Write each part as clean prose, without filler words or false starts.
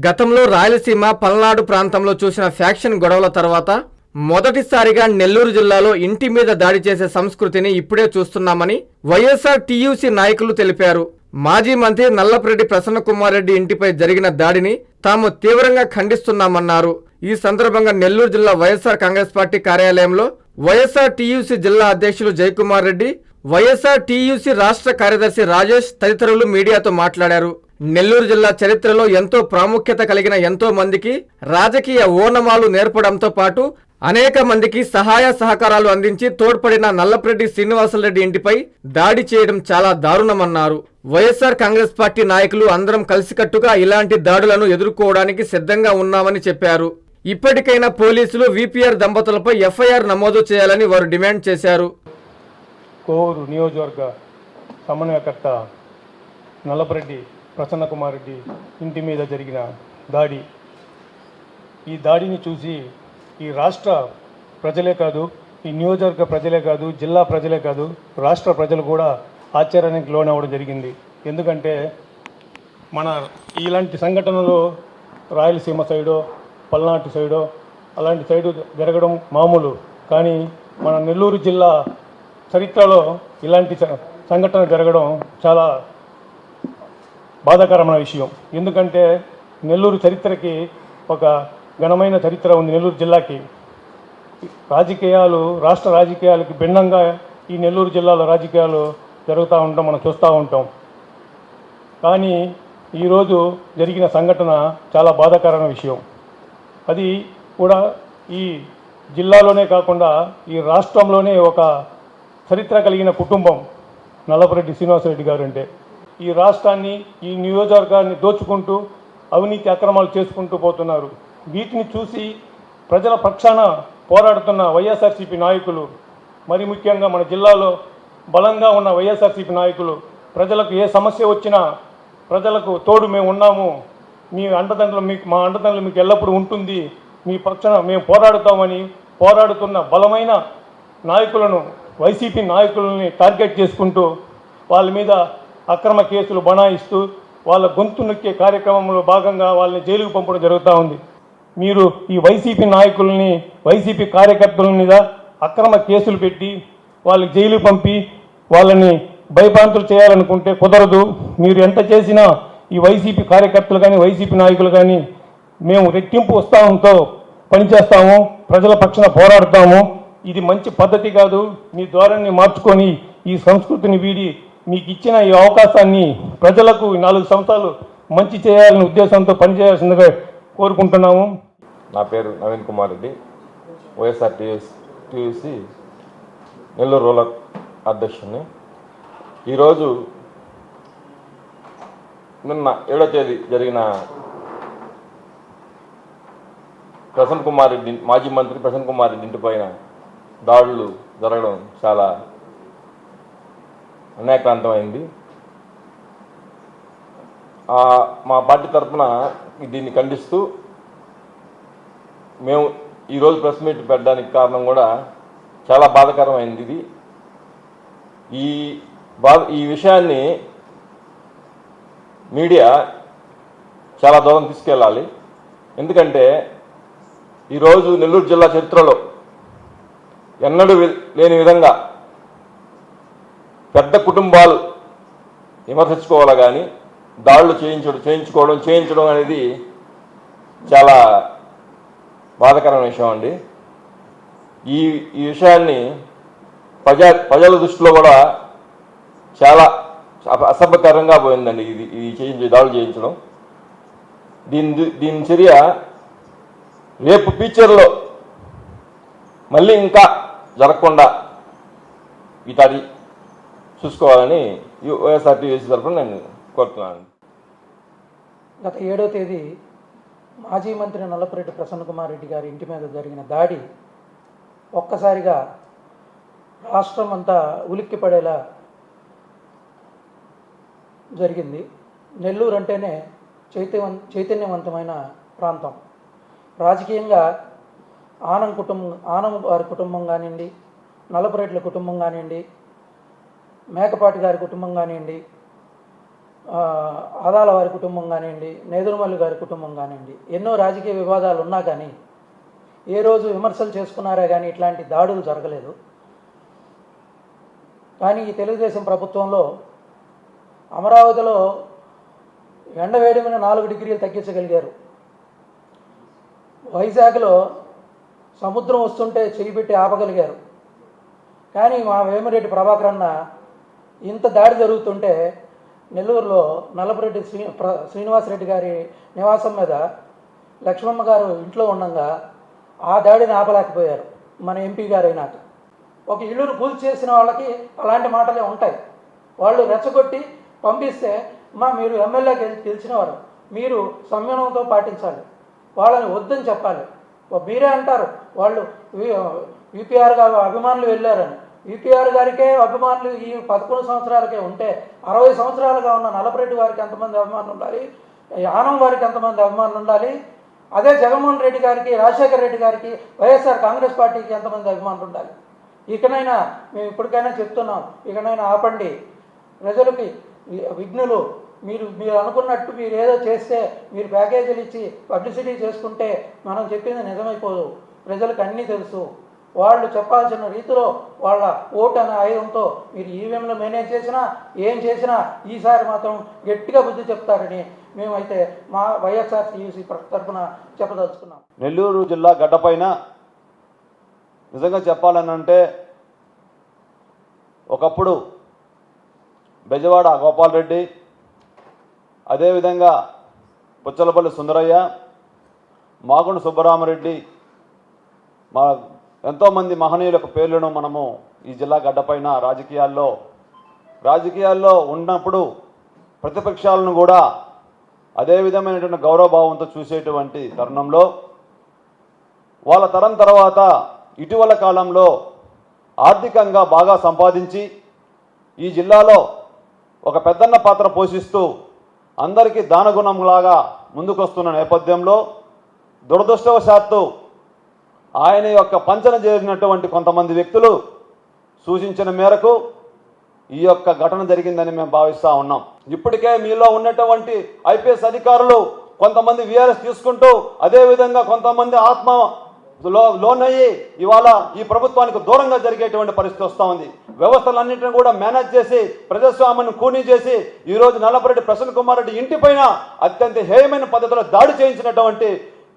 గతంలో రాయలసీమ పల్నాడు ప్రాంతంలో చూసిన ఫ్యాక్షన్ గొడవల తర్వాత మొదటిసారిగా నెల్లూరు జిల్లాలో ఇంటి మీద దాడి చేసే సంస్కృతిని ఇప్పుడే చూస్తున్నామని వైఎస్ఆర్ టీయూసీ నాయకులు తెలిపారు. మాజీ మంత్రి నల్లపురెడ్డి ప్రసన్నకుమార్ రెడ్డి ఇంటిపై జరిగిన దాడిని తాము తీవ్రంగా ఖండిస్తున్నామన్నారు. ఈ సందర్భంగా నెల్లూరు జిల్లా వైఎస్ఆర్ కాంగ్రెస్ పార్టీ కార్యాలయంలో వైఎస్ఆర్ టీయూసీ జిల్లా అధ్యక్షులు జయకుమార్ రెడ్డి, వైఎస్ఆర్ టీయూసీ రాష్ట్ర కార్యదర్శి రాజేష్ తదితరులు మీడియాతో మాట్లాడారు. నెల్లూరు జిల్లా చరిత్రలో ఎంతో ప్రాముఖ్యత కలిగిన ఎంతో మందికి రాజకీయ ఓనమాలు నేర్పడంతో పాటు అనేక మందికి సహాయ సహకారాలు అందించి తోడ్పడిన నల్లపురెడ్డి శ్రీనివాసరెడ్డి ఇంటిపై దాడి చేయడం చాలా దారుణమన్నారు. వైఎస్ఆర్ కాంగ్రెస్ పార్టీ నాయకులు అందరం కలిసికట్టుగా ఇలాంటి దాడులను ఎదుర్కోవడానికి సిద్ధంగా ఉన్నామని చెప్పారు. ఇప్పటికైనా పోలీసులు విపిఆర్ దంపతులపై ఎఫ్ఐఆర్ నమోదు చేయాలని వారు డిమాండ్ చేశారు. కోవూరు నియోజకవర్గ సమన్వయకర్త నల్లపురెడ్డి ప్రసన్నకుమార్ రెడ్డి ఇంటి మీద జరిగిన దాడి, ఈ దాడిని చూసి ఈ రాష్ట్ర ప్రజలే కాదు, ఈ నియోజకవర్గ ప్రజలే కాదు, జిల్లా ప్రజలే కాదు, రాష్ట్ర ప్రజలు కూడా ఆశ్చర్యానికి లోనవ్వడం జరిగింది. ఎందుకంటే మన ఇలాంటి సంఘటనలు రాయలసీమ సైడో పల్నాడు సైడో అలాంటి సైడు జరగడం మామూలు, కానీ మన నెల్లూరు జిల్లా చరిత్రలో ఇలాంటి సంఘటన జరగడం చాలా బాధాకరమైన విషయం. ఎందుకంటే నెల్లూరు చరిత్రకి ఒక ఘనమైన చరిత్ర ఉంది. నెల్లూరు జిల్లాకి రాజకీయాలు, రాష్ట్ర రాజకీయాలకి భిన్నంగా ఈ నెల్లూరు జిల్లాలో రాజకీయాలు జరుగుతూ ఉంటాం, మనం చూస్తూ ఉంటాం. కానీ ఈరోజు జరిగిన సంఘటన చాలా బాధాకరమైన విషయం. అది కూడా ఈ జిల్లాలోనే కాకుండా ఈ రాష్ట్రంలోనే ఒక చరిత్ర కలిగిన కుటుంబం నల్లపురెడ్డి శ్రీనివాసరెడ్డి గారు. అంటే ఈ రాష్ట్రాన్ని, ఈ నియోజకవర్గాన్ని దోచుకుంటూ అవినీతి అక్రమాలు చేసుకుంటూ పోతున్నారు. వీటిని చూసి ప్రజల పక్షాన పోరాడుతున్న వైఎస్ఆర్సీపీ నాయకులు, మరి ముఖ్యంగా మన జిల్లాలో బలంగా ఉన్న వైఎస్ఆర్సీపీ నాయకులు, ప్రజలకు ఏ సమస్య వచ్చినా ప్రజలకు తోడు మేము ఉన్నాము, మీ అండదండలు మా అండదండలు మీకు ఎల్లప్పుడూ ఉంటుంది, మీ పక్షాన మేము పోరాడుతామని పోరాడుతున్న బలమైన నాయకులను, వైసీపీ నాయకులని టార్గెట్ చేసుకుంటూ వాళ్ళ మీద అక్రమ కేసులు బనాయిస్తూ వాళ్ళ గొంతు నొక్కే కార్యక్రమంలో భాగంగా వాళ్ళని జైలుకు పంపడం జరుగుతూ ఉంది. మీరు ఈ వైసీపీ నాయకులని, వైసీపీ కార్యకర్తల మీద అక్రమ కేసులు పెట్టి వాళ్ళకి జైలు పంపి వాళ్ళని భయభ్రాంతులు చేయాలనుకుంటే కుదరదు. మీరు ఎంత చేసినా ఈ వైసీపీ కార్యకర్తలు కానీ వైసీపీ నాయకులు కానీ మేము రెట్టింపు ఉత్సాహంతో పనిచేస్తాము, ప్రజల పక్షాన పోరాడతాము. ఇది మంచి పద్ధతి కాదు. మీ ధోరణిని మార్చుకొని ఈ సంస్కృతిని వీడి మీకు ఇచ్చిన ఈ అవకాశాన్ని ప్రజలకు 4 సంవత్సరాలు మంచి చేయాలనే ఉద్దేశంతో పనిచేయాల్సిందిగా కోరుకుంటున్నాము. నా పేరు నవీన్ కుమార్ రెడ్డి, వైఎస్ఆర్ టీయూసీ నెల్లూరు రూరల్ అధ్యక్షుడిని. ఈరోజు నిన్న 7వ తేదీ జరిగిన ప్రసన్నకుమార్ రెడ్డి, మాజీ మంత్రి ప్రసన్నకుమార్ రెడ్డి ఇంటిపైన దాడులు జరగడం చాలా అన్యాయక్రాంతమైంది. మా పార్టీ తరఫున దీన్ని ఖండిస్తూ మేము ఈరోజు ప్రెస్ మీట్ పెట్టడానికి కారణం కూడా చాలా బాధాకరమైంది. ఇది ఈ విషయాన్ని మీడియా చాలా దూరం తీసుకెళ్ళాలి. ఎందుకంటే ఈరోజు నెల్లూరు జిల్లా చరిత్రలో ఎన్నడూ లేని విధంగా పెద్ద కుటుంబాలు విమర్శించుకోవాలి, కానీ దాడులు చేయించడం అనేది చాలా బాధాకరమైన విషయం అండి. ఈ విషయాన్ని ప్రజల దృష్టిలో కూడా చాలా అసభ్యకరంగా పోయిందండి. ఇది దాడులు చేయించడం, దీని చర్య రేపు ఫ్యూచర్లో మళ్ళీ ఇంకా జరగకుండా ఈసారి చూసుకోవాలని వైఎస్ఆర్ టీయూసీ తరఫున నేను కోరుతున్నాను. గత 7వ తేదీ మాజీ మంత్రి నల్లపురెడ్డి ప్రసన్నకుమార్ రెడ్డి గారి ఇంటి మీద జరిగిన దాడి ఒక్కసారిగా రాష్ట్రం అంతా ఉలిక్కిపడేలా జరిగింది. నెల్లూరు అంటేనే చైతన్యవంతమైన ప్రాంతం. రాజకీయంగా ఆనం వారి కుటుంబం కానివ్వండి, నల్లపురెడ్డిల కుటుంబం కానివ్వండి, మేకపాటి గారి కుటుంబం కానివ్వండి, ఆదాల వారి కుటుంబం కానివ్వండి, నేదురుమల్లి గారి కుటుంబం కానివ్వండి, ఎన్నో రాజకీయ వివాదాలు ఉన్నా కానీ ఏ రోజు విమర్శలు చేసుకున్నారే కానీ ఇట్లాంటి దాడులు జరగలేదు. కానీ ఈ తెలుగుదేశం ప్రభుత్వంలో అమరావతిలో ఎండవేడిమైన 4 డిగ్రీలు తగ్గించగలిగారు. వైజాగ్లో సముద్రం వస్తుంటే చేయి పెట్టి ఆపగలిగారు. కానీ మా వేమిరెడ్డి ప్రభాకర్ అన్న ఇంత దాడి జరుగుతుంటే నెల్లూరులో నల్లపురెడ్డి శ్రీనివాసరెడ్డి గారి నివాసం మీద లక్ష్మమ్మ గారు ఇంట్లో ఉండగా ఆ దాడిని ఆపలేకపోయారు మన ఎంపీ గారు అయినాక. ఒక ఇల్లును కూల్చేసిన వాళ్ళకి అలాంటి మాటలే ఉంటాయి. వాళ్ళు రెచ్చగొట్టి పంపిస్తే మీరు ఎమ్మెల్యేకి గెలిచినవారు, మీరు సంయమనంతో పాటించాలి, వాళ్ళని వద్దని చెప్పాలి. మీరే అంటారు వాళ్ళు యూపీఆర్ గారు అభిమానులు వెళ్ళారని. యూపీఆర్ గారికే అభిమానులు ఈ 11 సంవత్సరాలకే ఉంటే 60 సంవత్సరాలుగా ఉన్న నల్లపురెడ్డి వారికి ఎంతమంది అభిమానులు ఉండాలి, ఆనం వారికి ఎంతమంది అభిమానులు ఉండాలి, అదే జగన్మోహన్ రెడ్డి గారికి, రాజశేఖర రెడ్డి గారికి, వైఎస్ఆర్ కాంగ్రెస్ పార్టీకి ఎంతమంది అభిమానులు ఉండాలి. ఇకనైనా మేము ఇప్పటికైనా చెప్తున్నాం, ఇకనైనా ఆపండి. ప్రజలకి విఘ్నులు మీరు అనుకున్నట్టు మీరు ఏదో చేస్తే, మీరు ప్యాకేజీలు ఇచ్చి పబ్లిసిటీ చేసుకుంటే మనం చెప్పింది నిజమైపోదు. ప్రజలకు అన్నీ తెలుసు. వాళ్ళు చెప్పాల్సిన రీతిలో వాళ్ళ ఓటు అనే ఆయుధంతో మీరు ఈవీఎంలో మేనేజ్ చేసినా ఏం చేసినా ఈసారి మాత్రం గట్టిగా బుద్ధి చెప్తారని మేమైతే మా వైఎస్ఆర్సీయూసీ తరఫున చెప్పదలుచుకున్నాం. నెల్లూరు జిల్లా గడ్డపైన నిజంగా చెప్పాలనంటే ఒకప్పుడు బెజవాడ గోపాల్ రెడ్డి, అదేవిధంగా పుచ్చలపల్లి సుందరయ్య, మాగుండ సుబ్బరామరెడ్డి, మా ఎంతోమంది మహనీయుల పేర్లను మనము ఈ జిల్లా గడ్డపైన రాజకీయాల్లో ఉన్నప్పుడు ప్రతిపక్షాలను కూడా అదే విధమైనటువంటి గౌరవభావంతో చూసేటువంటి తరుణంలో వాళ్ళ తరం తర్వాత ఇటీవల కాలంలో ఆర్థికంగా బాగా సంపాదించి ఈ జిల్లాలో ఒక పెద్దన్న పాత్ర పోషిస్తూ అందరికీ దానగుణంలాగా ముందుకొస్తున్న నేపథ్యంలో దురదృష్టవశాత్తు ఆయన యొక్క పంచన చేరినటువంటి కొంతమంది వ్యక్తులు సూచించిన మేరకు ఈ యొక్క ఘటన జరిగిందని మేము భావిస్తూ ఉన్నాం. ఇప్పటికే మీలో ఉన్నటువంటి ఐపీఎస్ అధికారులు కొంతమంది వీఆర్ఎస్ తీసుకుంటూ అదేవిధంగా కొంతమంది ఆత్మ లోనయ్యి ఇవాళ ఈ ప్రభుత్వానికి దూరంగా జరిగేటువంటి పరిస్థితి వస్తూ ఉంది. వ్యవస్థలన్నింటినీ కూడా మేనేజ్ చేసి ప్రజాస్వామ్యాన్ని కూనీ చేసి ఈరోజు నల్లపురెడ్డి ప్రసన్న కుమార్ రెడ్డి ఇంటిపైన అత్యంత హేయమైన పద్ధతిలో దాడి చేయించినటువంటి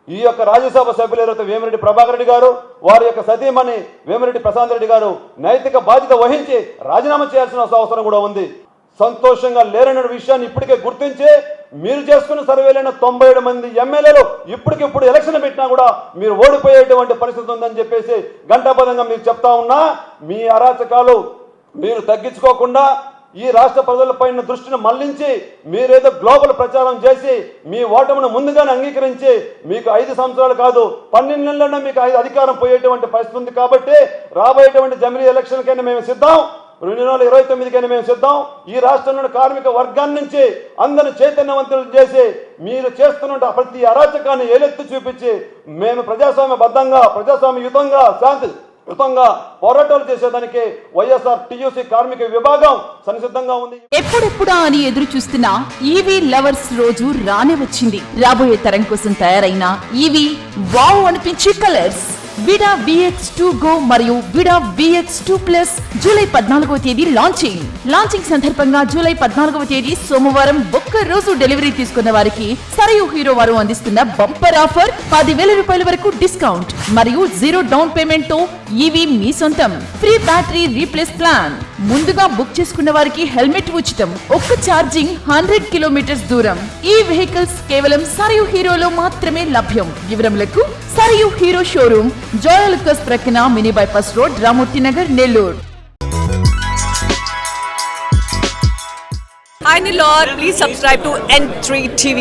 ఈ యొక్క రాజ్యసభ సభ్యులు ఎవరైతే వేమిరెడ్డి ప్రభాకర్ రెడ్డి గారు, వారి యొక్క సతీమణి వేమిరెడ్డి ప్రశాంత్ రెడ్డి గారు నైతిక బాధ్యత వహించి రాజీనామా చేయాల్సిన అవసరం కూడా ఉంది. సంతోషంగా లేరన్న విషయాన్ని ఇప్పటికే గుర్తించి మీరు చేసుకున్న సర్వేలైన 97 మంది ఎమ్మెల్యేలు ఇప్పటికిప్పుడు ఎలక్షన్ పెట్టినా కూడా మీరు ఓడిపోయేటువంటి పరిస్థితి ఉందని చెప్పేసి గంటాపదంగా మీకు చెప్తా ఉన్నా. మీ అరాచకాలు మీరు తగ్గించుకోకుండా ఈ రాష్ట్ర ప్రజలపైన దృష్టిని మళ్లించి మీరేదో గ్లోబల్ ప్రచారం చేసి మీ ఓటమిని ముందుగానే అంగీకరించి మీకు 5 సంవత్సరాలు కాదు 12 నెలల్లోనే మీకు అధికారం పోయేటువంటి పరిస్థితి ఉంది. కాబట్టి రాబోయేటువంటి జమిలీ ఎలక్షన్కైనా మేము సిద్ధం, 2029కైనా మేము సిద్ధం. ఈ రాష్ట్రంలోని కార్మిక వర్గాన్ని నుంచి అందరిని చైతన్యవంతులు చేసి మీరు చేస్తున్న ప్రతి అరాచకాన్ని ఏలెత్తి చూపించి మేము ప్రజాస్వామ్యబద్ధంగా ప్రజాస్వామ్యయుతంగా శాంతియుతంగా పోరాటాలు చేసేదానికి వైఎస్ఆర్ టీయూసీ కార్మిక విభాగం సంసిద్ధంగా ఉంది. ఎప్పుడెప్పుడా అని ఎదురు చూస్తున్న ఈవీ లవర్స్ రోజు రానే వచ్చింది. రాబోయే తరం కోసం తయారైన ఈవీ వావ్ అనిపించే కలర్స్ విడా VX2 Go మరియు విడా VX2 Plus జూలై 14వ తేదీ లాంచింగ్ సందర్భంగా జూలై 14వ తేదీ సోమవారం ఒక్క రోజు డెలివరీ తీసుకున్న వారికి సరయు హీరో వారు అందిస్తున్న బంపర్ ఆఫర్ 10,000 రూపాయల వరకు డిస్కౌంట్ మరియు 0 డౌన్ పేమెంట్ తో ఈవీ మీ సొంతం. Free battery replace plan. ముందుగా బుక్ చేసుకున్న వారికి హెల్మెట్ ఉచితం. ఒక్క ఛార్జింగ్ 100 కిలోమీటర్స్ దూరం. ఈ వెహికల్స్ కేవలం సరయు హీరోలో మాత్రమే లభ్యం. వివరములకు Sarayu Hero showroom, Joel Lucas ప్రక్కన mini bypass road, Ramurthy Nagar, Nellore. Hi Nilor, please subscribe to N3 TV.